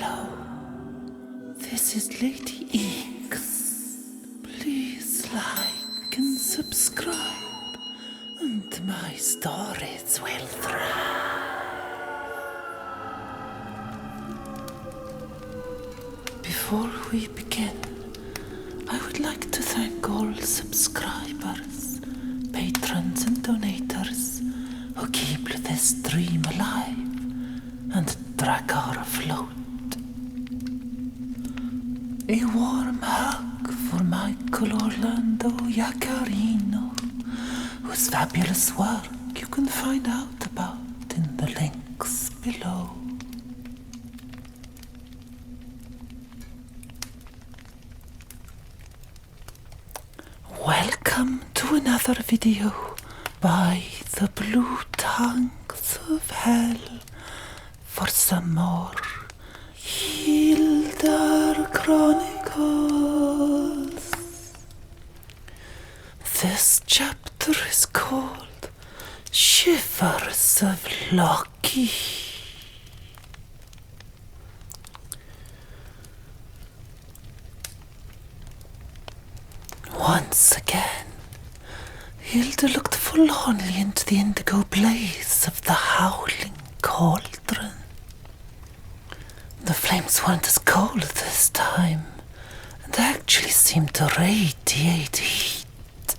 Hello, this is Lady X. Please like and subscribe, and my stories will thrive. Before we begin, I would like to thank all subscribers, patrons and donators who keep this dream alive and Drakkar afloat. A warm hug for Michael Orlando Iacarino, whose fabulous work you can find out about in the links below. Welcome to another video by the Blue Tongues of Hell for some more Hildar Chronicles. This chapter is called Shivers of Loki. Once again, Hilda looked forlornly into the indigo blaze of the howling cauldron. The flames weren't as cold this time, and actually seemed to radiate heat.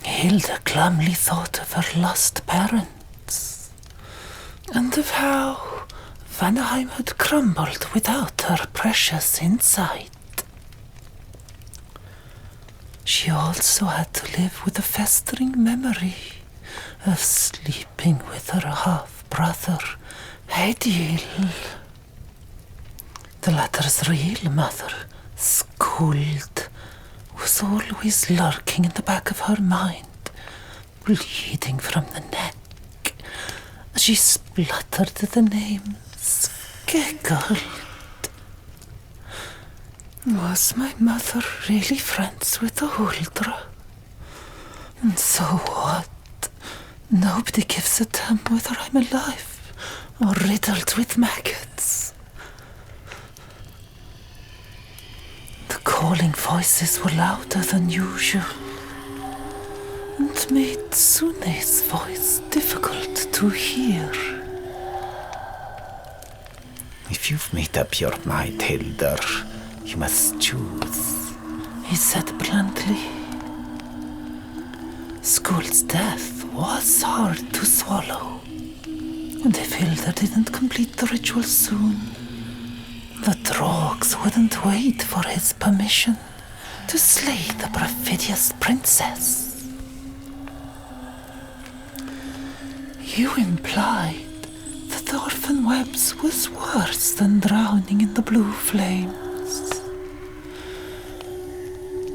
Hilda glumly thought of her lost parents, and of how Vanaheim had crumbled without her precious insight. She also had to live with a festering memory of sleeping with her half-brother, Hedil. The latter's real mother, Skuld, was always lurking in the back of her mind, bleeding from the neck, as she spluttered the name Skeggold. Was my mother really friends with the Huldra? And so what? Nobody gives a damn whether I'm alive or riddled with maggots. The calling voices were louder than usual, and made Sune's voice difficult to hear. If you've made up your mind, Hildar, you must choose, he said bluntly. Skuld's death was hard to swallow, and if Hilda didn't complete the ritual soon, the Drogs wouldn't wait for his permission to slay the perfidious princess. You implied that the orphan webs was worse than drowning in the blue flames.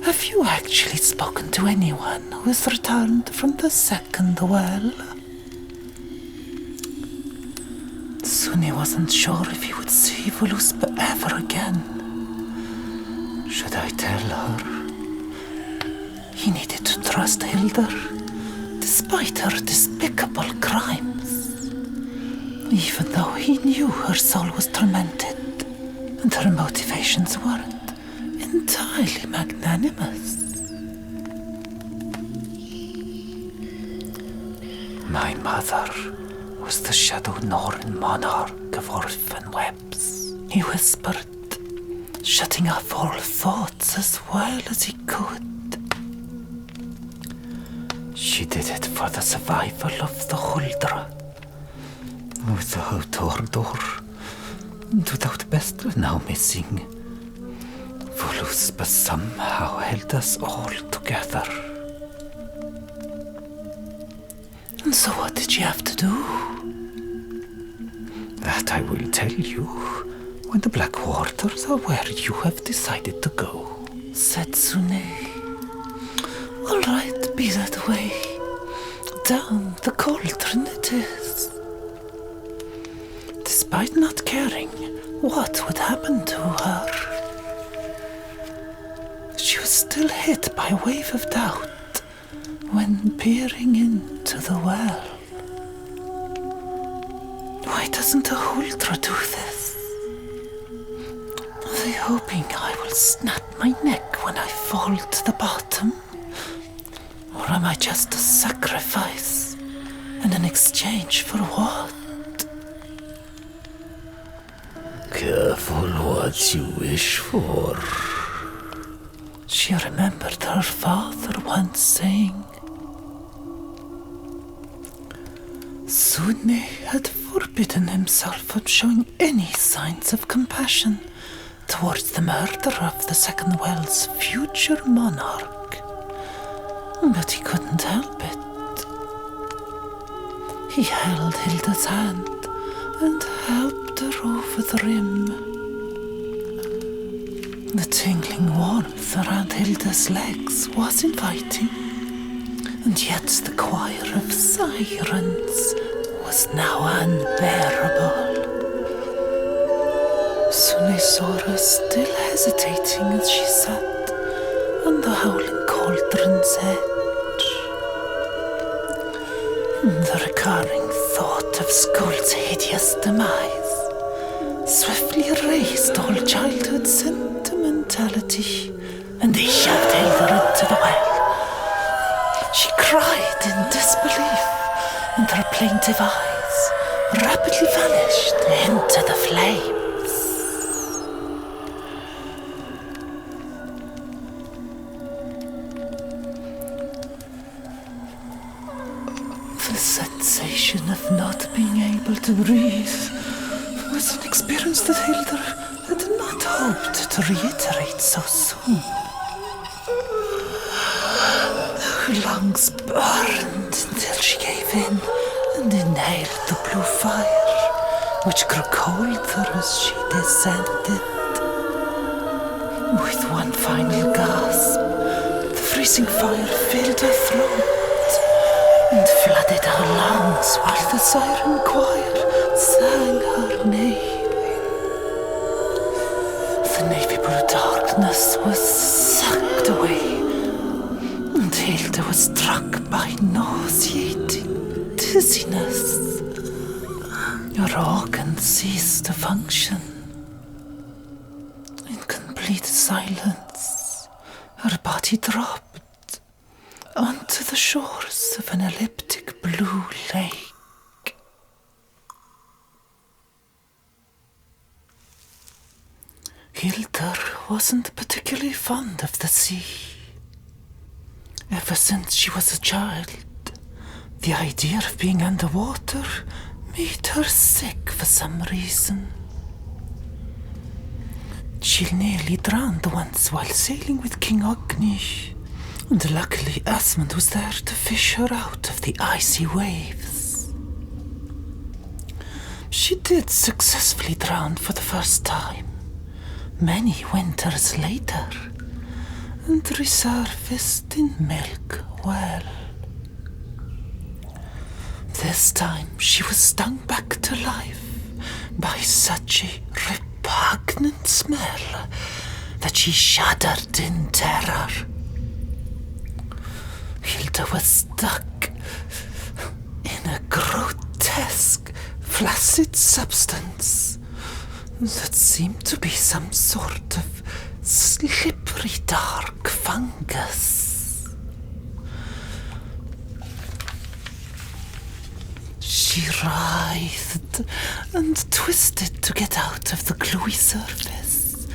Have you actually spoken to anyone who has returned from the second well? Sune wasn't sure if he would see Voluspa ever again. Should I tell her? He needed to trust Hildar, despite her despicable crimes, even though he knew her soul was tormented and her motivations weren't entirely magnanimous. My mother was the Shadow Norn monarch of orphan webs, he whispered, shutting off all thoughts as well as he could. She did it for the survival of the Huldra. Without Ordor, and without Bestra now missing, Voluspa somehow held us all together. And so what did you have to do? That I will tell you when the Black Waters are where you have decided to go, said Sune. All right, be that way. Down the cauldron it is. Despite not caring what would happen to her, she was still hit by a wave of doubt when peering into the well. Why doesn't the Huldra do this? Are they hoping I will snap my neck when I fall to the bottom? Or am I just a sacrifice? And in exchange for what? Careful what you wish for. She remembered her father once saying, Sune had forbidden himself from showing any signs of compassion towards the murder of the Second Wells' future monarch. But he couldn't help it. He held Hilda's hand and helped her over the rim. The tingling warmth around Hilda's legs was inviting, and yet the choir of sirens was now unbearable. Sune saw her still hesitating as she sat on the howling cauldron's edge. The recurring thought of Skuld's hideous demise swiftly erased all childhood sentimentality, and they shoved Hilda into the well. She cried in disbelief, and her plaintive eyes rapidly vanished into the flames. The sensation of not being able to breathe was an experience that Hilda had not hoped to reiterate so soon. Her lungs burned until she gave in and inhaled the blue fire, which grew colder as she descended. With one final gasp, the freezing fire filled her throat and flooded her lungs while the siren choir sang her name. The navy blue darkness was sucked away, and Hilda was struck by nauseating dizziness. Her organs ceased to function. In complete silence, her body dropped onto the shores of an elliptic blue lake. Hilda wasn't particularly fond of the sea. Ever since she was a child, the idea of being underwater made her sick for some reason. She nearly drowned once while sailing with King Ogni, and luckily Asmund was there to fish her out of the icy waves. She did successfully drown for the first time, many winters later, and resurfaced in Milk Well. This time she was stung back to life by such a repugnant smell that she shuddered in terror. Hilda was stuck in a grotesque, flaccid substance that seemed to be some sort of slippery dark fungus. She writhed and twisted to get out of the gluey surface,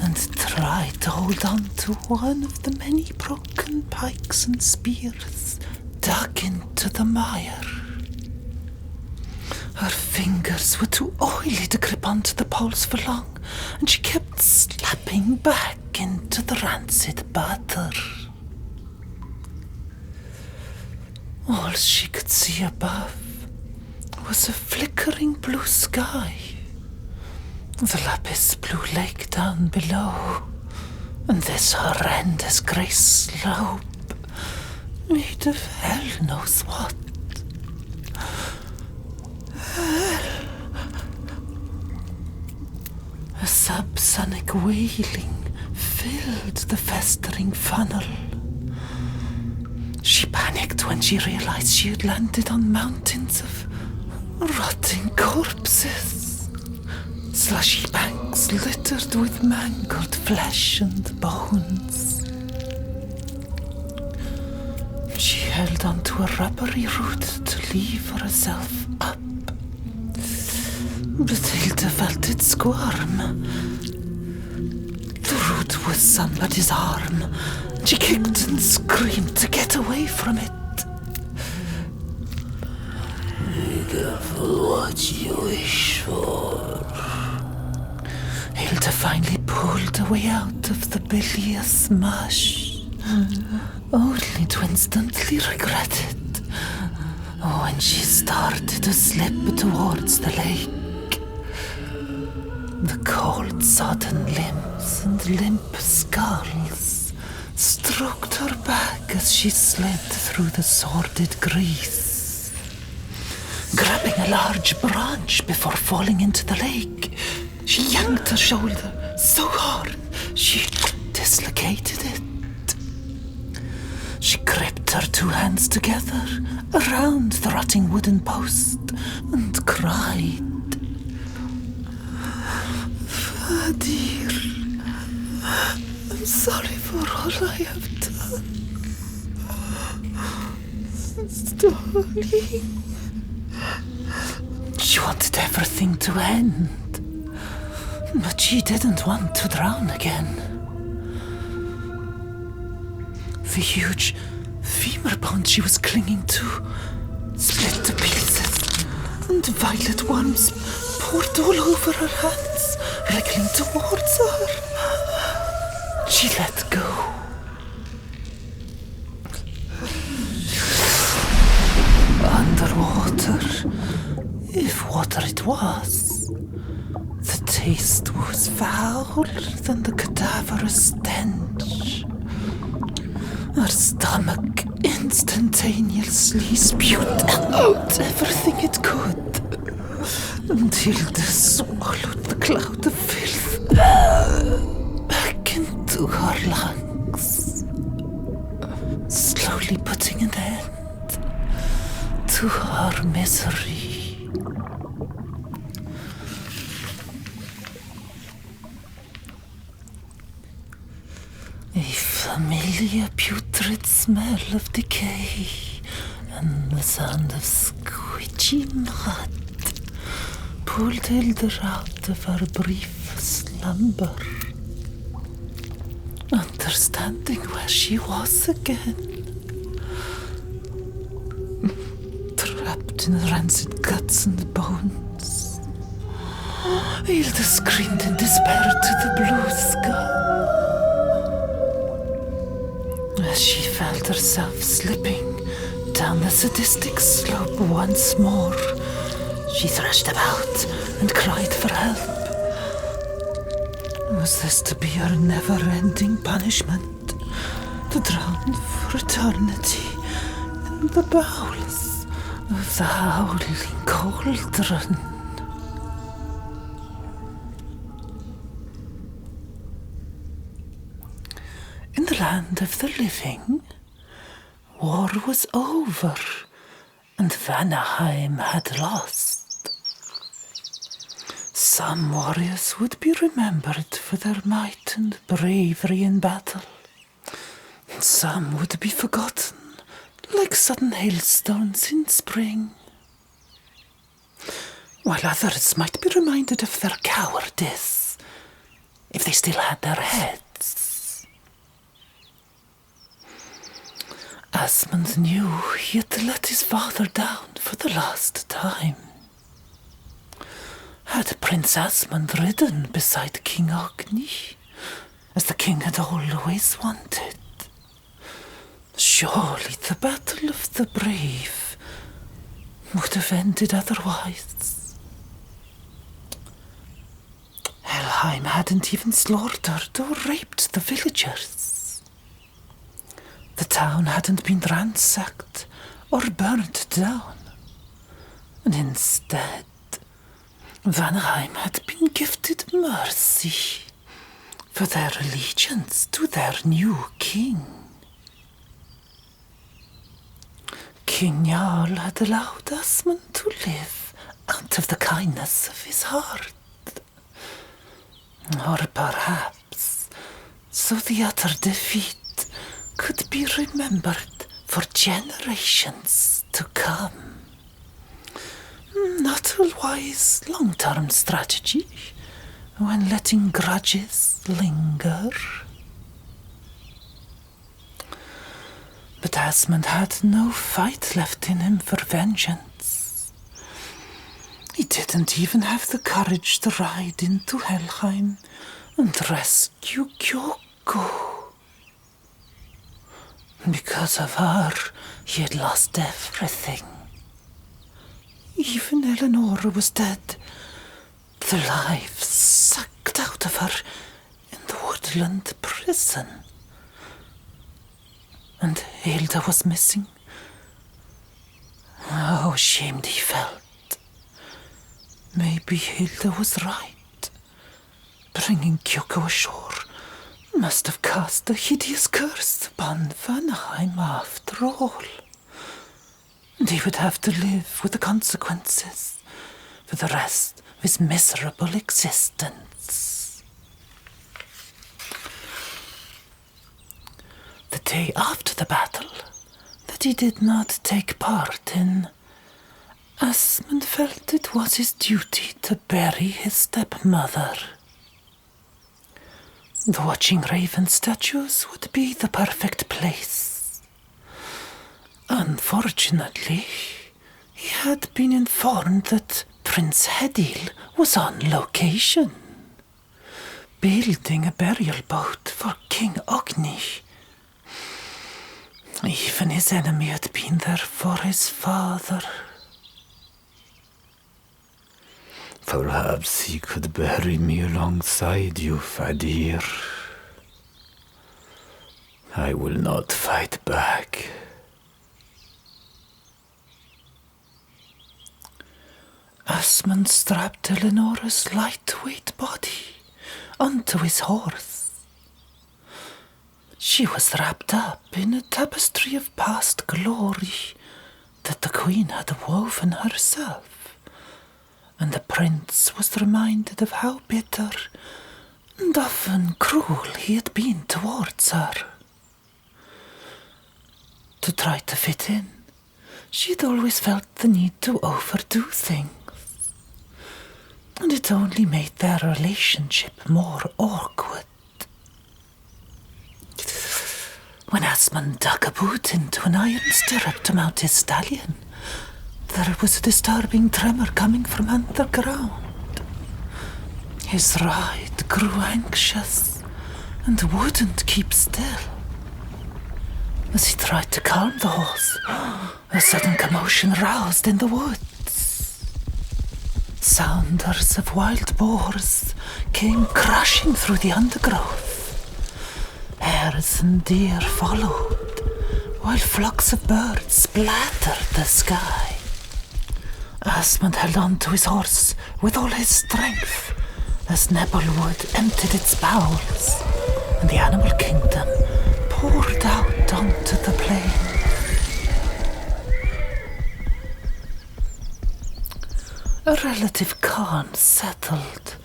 and tried to hold on to one of the many broken pikes and spears dug into the mire. Her fingers were too oily to grip onto the poles for long, and she kept slapping back into the rancid butter. All she could see above was a flickering blue sky, the lapis blue lake down below, and this horrendous grey slope made of hell knows what. A subsonic wailing filled the festering funnel. She panicked when she realized she had landed on mountains of Rotting corpses, slushy banks littered with mangled flesh and bones. She held onto a rubbery root to lever herself up. But Hilda felt it squirm. The root was somebody's arm. She kicked and screamed to get away from it. Be careful what you wish for. Hilda finally pulled a way out of the bilious mush, only to instantly regret it when she started to slip towards the lake. The cold, sodden limbs and limp skulls stroked her back as she slid through the sordid grease. Grabbing a large branch before falling into the lake, she yanked her shoulder so hard she dislocated it. She gripped her two hands together around the rotting wooden post and cried, "Dear, I'm sorry for all I have done. Darling." She wanted everything to end, but she didn't want to drown again. The huge femur bone she was clinging to split to pieces, and violet worms poured all over her hands, wriggling towards her. She let go. Underwater, if water it was, the taste was fouler than the cadaverous stench. Her stomach instantaneously spewed out everything it could, until Hilda swallowed the cloud of filth back into her lungs, slowly putting an end to her misery. A familiar putrid smell of decay and the sound of squidgy mud pulled Hilda out of her brief slumber. Understanding where she was again, trapped in rancid guts and bones, Hilda screamed in despair to the blue sky. As she felt herself slipping down the sadistic slope once more, she thrashed about and cried for help. Was this to be her never-ending punishment? To drown for eternity in the bowels of the howling cauldron? In the land of the living, war was over, and Vanaheim had lost. Some warriors would be remembered for their might and bravery in battle. Some would be forgotten, like sudden hailstones in spring, while others might be reminded of their cowardice if they still had their heads. Asmund knew he had let his father down for the last time. Had Prince Asmund ridden beside King Ogni, as the king had always wanted, surely the Battle of the Brave would have ended otherwise. Helheim hadn't even slaughtered or raped the villagers. The town hadn't been ransacked or burnt down, and instead, Vanaheim had been gifted mercy for their allegiance to their new king. King Jarl had allowed Asmund to live out of the kindness of his heart. Or perhaps so the utter defeat could be remembered for generations to come. Not a wise long-term strategy when letting grudges linger. But Asmund had no fight left in him for vengeance. He didn't even have the courage to ride into Helheim and rescue Kyogo. Because of her, he had lost everything. Even Eleanor was dead, the life sucked out of her in the woodland prison. And Hilda was missing. How ashamed he felt. Maybe Hilda was right. Bringing Kyogo ashore must have cast a hideous curse upon Vanaheim after all. And he would have to live with the consequences for the rest of his miserable existence. The day after the battle, that he did not take part in, Asmund felt it was his duty to bury his stepmother. The Watching Raven statues would be the perfect place. Unfortunately, he had been informed that Prince Hedil was on location, building a burial boat for King Ogni. Even his enemy had been there for his father. Perhaps he could bury me alongside you, Fadir. I will not fight back. Asmund strapped Eleanor's lightweight body onto his horse. She was wrapped up in a tapestry of past glory that the queen had woven herself, and the prince was reminded of how bitter and often cruel he had been towards her. To try to fit in, she'd always felt the need to overdo things, and it only made their relationship more awkward. When Asmund dug a boot into an iron stirrup to mount his stallion, there was a disturbing tremor coming from underground. His ride grew anxious and wouldn't keep still. As he tried to calm the horse, a sudden commotion roused in the woods. Sounders of wild boars came crashing through the undergrowth. Hares and deer followed, while flocks of birds splattered the sky. Asmund held on to his horse with all his strength as Nebelwood emptied its bowels and the animal kingdom poured out onto the plain. A relative calm settled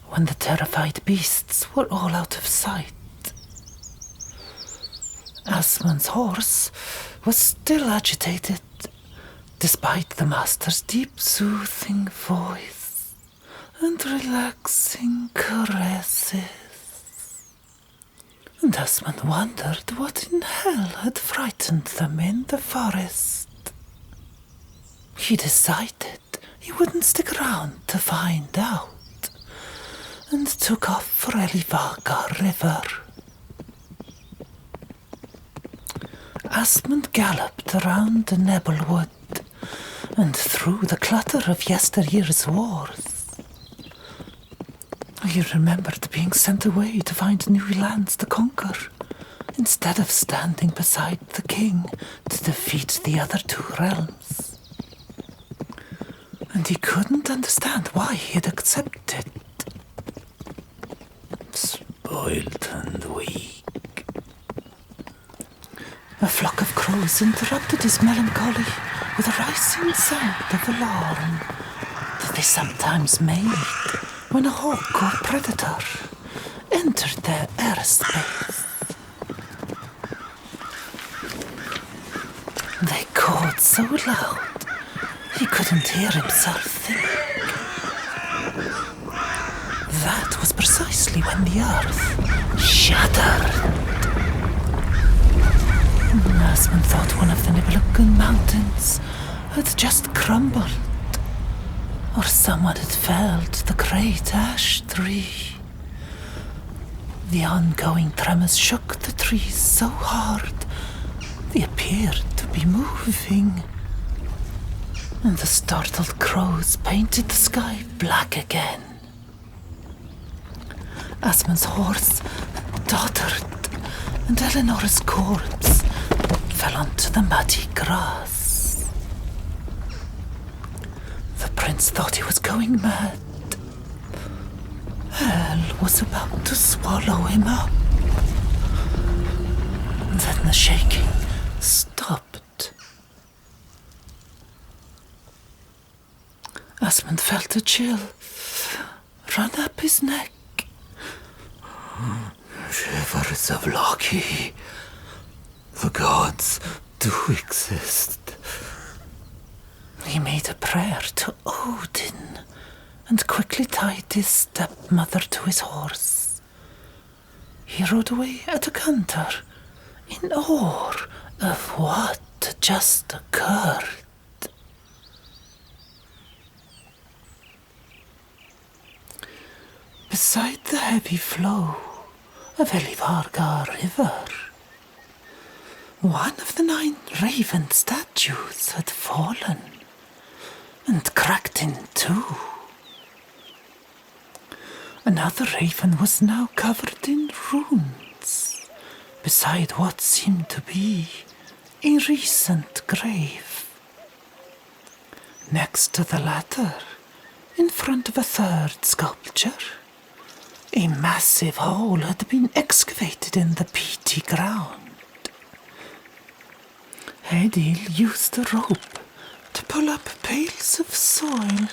when the terrified beasts were all out of sight. Asmund's horse was still agitated, despite the master's deep, soothing voice and relaxing caresses. And Asmund wondered what in hell had frightened them in the forest. He decided he wouldn't stick around to find out, and took off for Elivagar River. Asmund galloped around the Nebelwood and through the clutter of yesteryear's wars. He remembered being sent away to find new lands to conquer, instead of standing beside the king to defeat the other two realms. And he couldn't understand why he had accepted. Spoiled and weak. A flock of crows interrupted his melancholy with a rising sound of alarm. The they sometimes made when a hawk or predator entered their airspace. They cawed so loud he couldn't hear himself think. That was precisely when the earth shuddered. Asmund thought one of the Nibelungen mountains had just crumbled, or someone had felled the great ash tree. The ongoing tremors shook the trees so hard they appeared to be moving, and the startled crows painted the sky black again. Asmund's horse tottered, and Eleanor's corpse fell onto the muddy grass. The prince thought he was going mad. Hell was about to swallow him up. Then the shaking stopped. Asmund felt a chill run up his neck. Shivers of Loki. The gods do exist. He made a prayer to Odin and quickly tied his stepmother to his horse. He rode away at a canter, in awe of what had just occurred. Beside the heavy flow of Elivargar River, one of the 9 raven statues had fallen and cracked in two. Another raven was now covered in runes, beside what seemed to be a recent grave. Next to the latter, in front of a third sculpture, a massive hole had been excavated in the peaty ground. Hedil used a rope to pull up pails of soil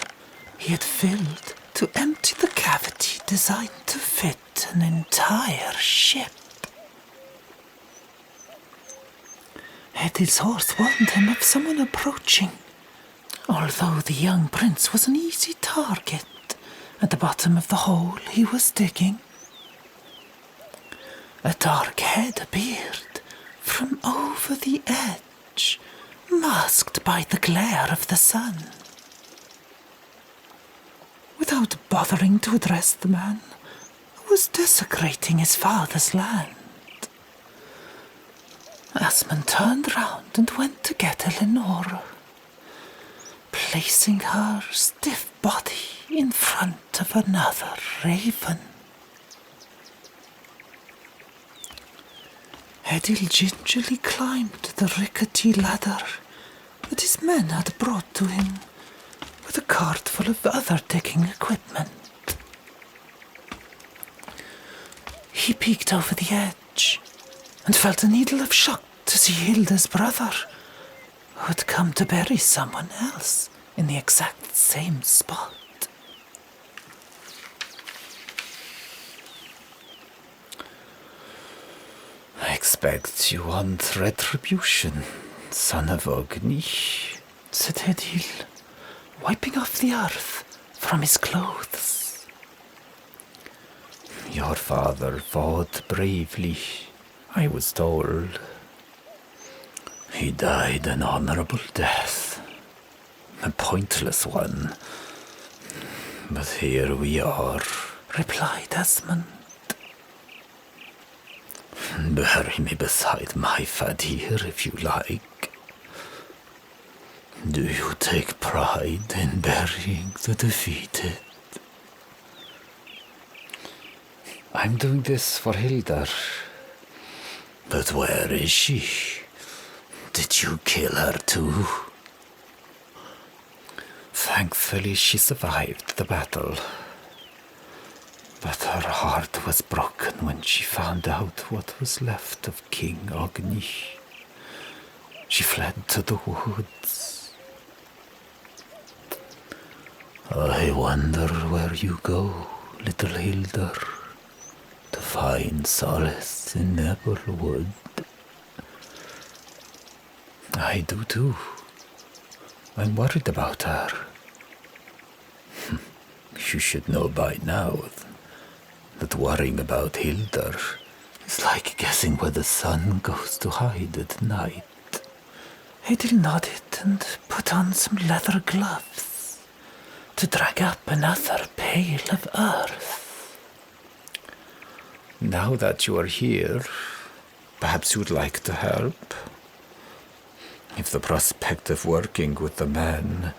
he had filled to empty the cavity designed to fit an entire ship. Hedil's horse warned him of someone approaching, although the young prince was an easy target at the bottom of the hole he was digging. A dark head appeared from over the edge, masked by the glare of the sun. Without bothering to address the man who was desecrating his father's land, Asmund turned round and went to get Eleanor, placing her stiff body in front of another raven. Hedil gingerly climbed the rickety ladder that his men had brought to him with a cart full of other digging equipment. He peeked over the edge and felt a needle of shock to see Hilda's brother, who had come to bury someone else in the exact same spot. I expect you want retribution, son of Ogni, said Hedil, wiping off the earth from his clothes. Your father fought bravely, I was told. He died an honorable death, a pointless one. But here we are, replied Asmund. Bury me beside my Fadir if you like. Do you take pride in burying the defeated? I'm doing this for Hildar. But where is she? Did you kill her too? Thankfully she survived the battle. But her heart was broken when she found out what was left of King Ogni. She fled to the woods. I wonder where you go, little Hildur, to find solace in Nebelwood. I do too. I'm worried about her. You should know by now that worrying about Hildur is like guessing where the sun goes to hide at night. Hedil nodded and put on some leather gloves to drag up another pail of earth. Now that you are here, perhaps you'd like to help? If the prospect of working with the man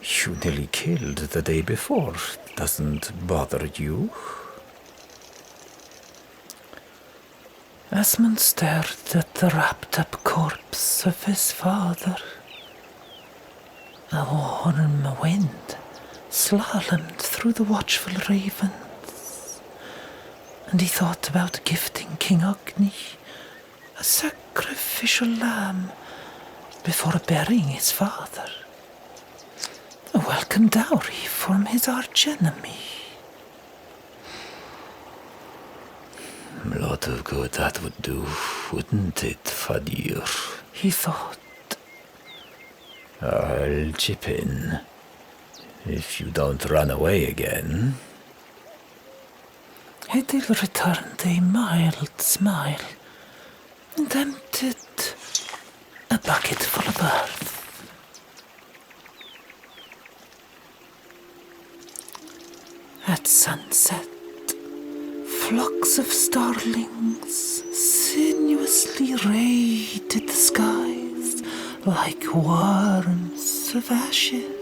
you nearly killed the day before doesn't bother you? Asmund stared at the wrapped-up corpse of his father. A warm wind slalomed through the watchful ravens, and he thought about gifting King Ogni a sacrificial lamb before burying his father. A welcome dowry from his archenemy. A lot of good that would do, wouldn't it, Fadir? He thought. I'll chip in, if you don't run away again. Hedil returned a mild smile and emptied a bucket full of earth. At sunset, flocks of starlings sinuously raided the skies like worms of ashes,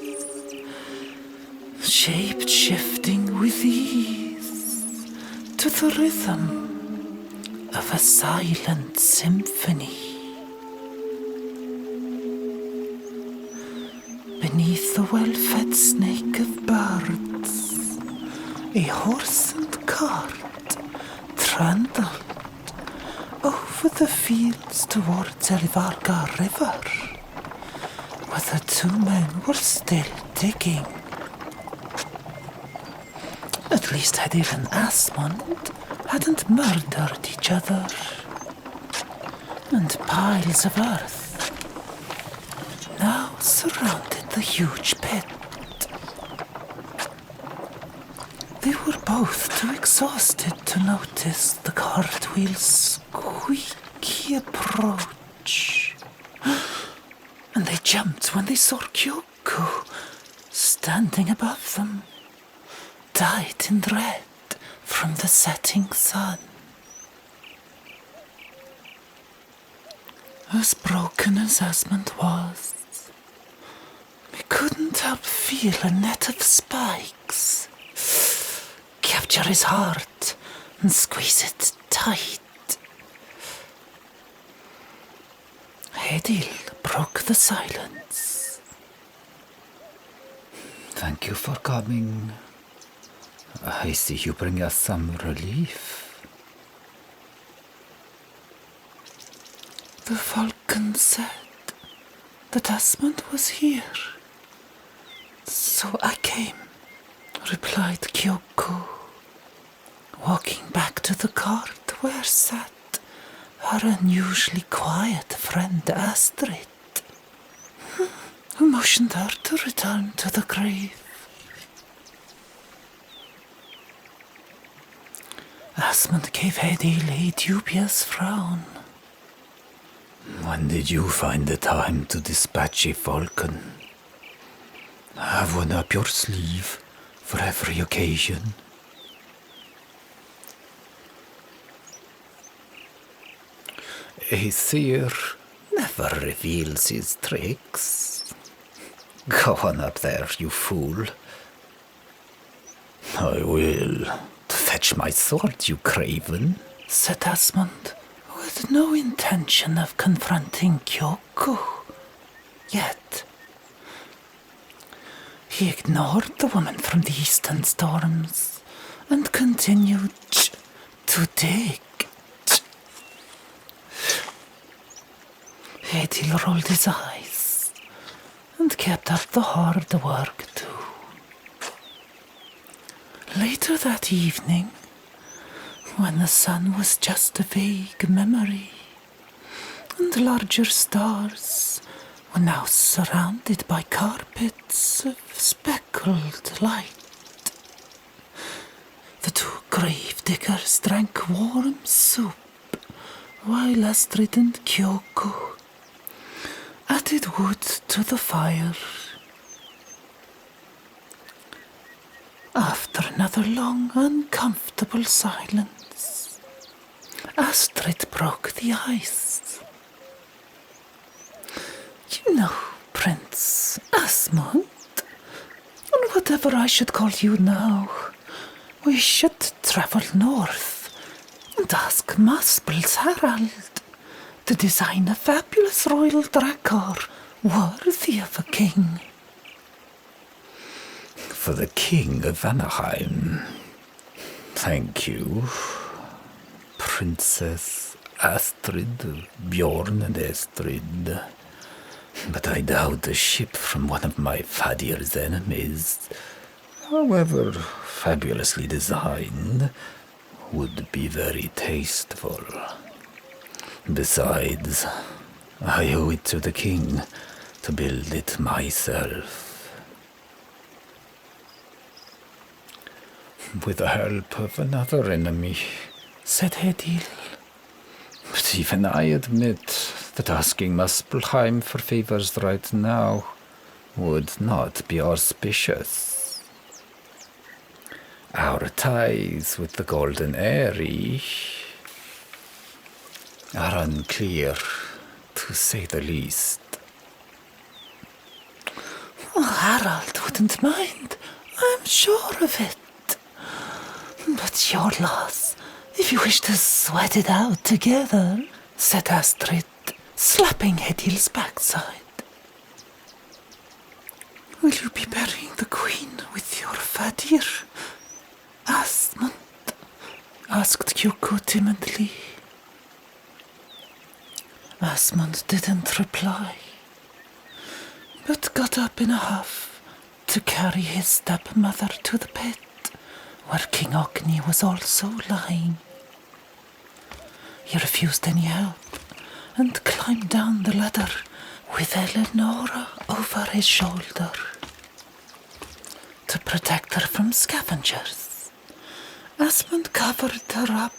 shape-shifting with ease to the rhythm of a silent symphony. Beneath the well-fed snake of birds, a horse and cart trundled over the fields towards Elvarga River, where the two men were still digging. At least Hedil and Asmund hadn't murdered each other. And piles of earth now surrounded the huge pit. They were both too exhausted to notice the cartwheel's squeaky approach. And they jumped when they saw Kyoku standing above them, dyed in red from the setting sun. As broken as Asmund was, he couldn't help feel a net of spikes capture his heart and squeeze it tight. Hedil broke the silence. Thank you for coming. I see you bring us some relief. The falcon said that Asmund was here. So I came, replied Kyoku, walking back to the cart where sat her unusually quiet friend Astrid, who motioned her to return to the grave. Asmund gave Hedil a dubious frown. When did you find the time to dispatch a falcon? Have one up your sleeve for every occasion. A seer never reveals his tricks. Go on up there, you fool. I will. To fetch my sword, you craven, said Asmund, with no intention of confronting Kyoku. Yet, he ignored the woman from the eastern storms and continued to dig. Hedil rolled his eyes and kept up the hard work too. Later that evening, when the sun was just a vague memory, and larger stars were now surrounded by carpets of speckled light, the two grave diggers drank warm soup, while Astrid and Kyoko added wood to the fire. After another long, uncomfortable silence, Astrid broke the ice. You know, Prince Asmund, and whatever I should call you now, we should travel north and ask Muspel's Harald to design a fabulous royal Drakkar worthy of a king. For the king of Vanaheim. Thank you, Princess Astrid, Bjorn and Estrid. But I doubt a ship from one of my Fadir's enemies, however fabulously designed, would be very tasteful. Besides, I owe it to the king to build it myself. With the help of another enemy, said Hedil. But even I admit that asking Muspelheim for favors right now would not be auspicious. Our ties with the Golden Eyrie are unclear, to say the least. Well, Harald wouldn't mind, I'm sure of it. But your loss, if you wish to sweat it out together, said Astrid, slapping Hedil's backside. Will you be burying the queen with your Fadir, Asmund? Asked Kyoko timidly. Asmund didn't reply, but got up in a huff to carry his stepmother to the pit, where King Ogni was also lying. He refused any help and climbed down the ladder with Eleonora over his shoulder. To protect her from scavengers, Asmund covered her up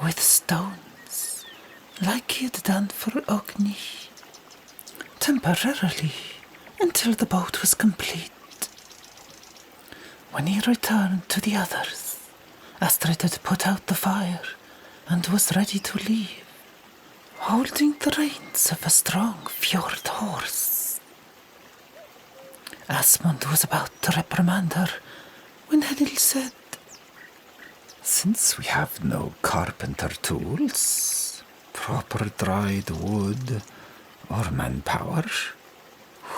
with stones, like he had done for Ogni, temporarily until the boat was complete. When he returned to the others, Astrid had put out the fire and was ready to leave, holding the reins of a strong fjord horse. Asmund was about to reprimand her when Hedil said, Since we have no carpenter tools, proper dried wood, or manpower,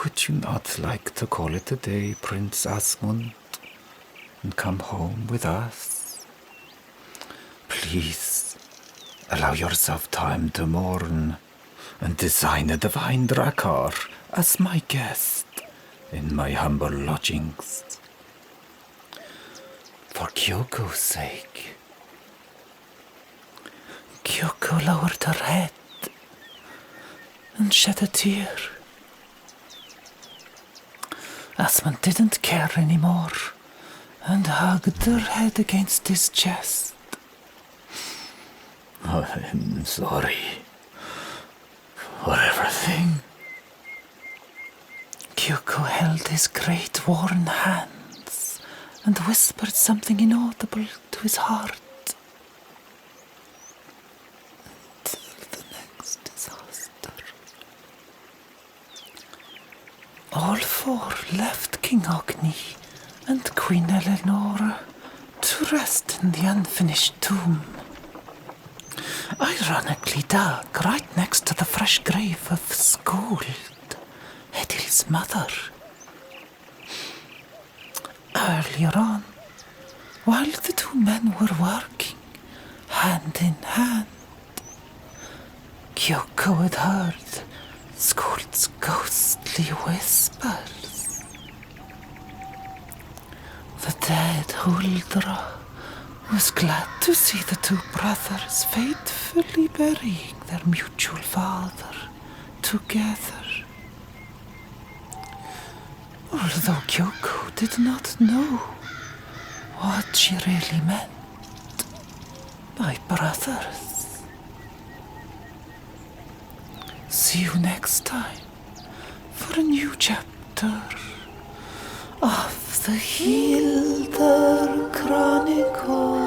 would you not like to call it a day, Prince Asmund, and come home with us? Please, allow yourself time to mourn and design a divine Drakkar as my guest in my humble lodgings. For Kyoko's sake. Kyoko lowered her head and shed a tear. Asmund didn't care anymore and hugged her head against his chest. I'm sorry for everything. Kyoko held his great worn hands and whispered something inaudible to his heart. Until the next disaster. All four left King Ogni and Queen Eleonora to rest in the unfinished tomb, ironically dug right next to the fresh grave of Skuld, Hedil's mother. Earlier on, while the two men were working hand in hand, Kyoko had heard Skuld's ghostly whispers. The dead Huldra was glad to see the two brothers faithfully burying their mutual father together. Although Kyoko did not know what she really meant by brothers. See you next time for a new chapter of the Hilder Chronicle.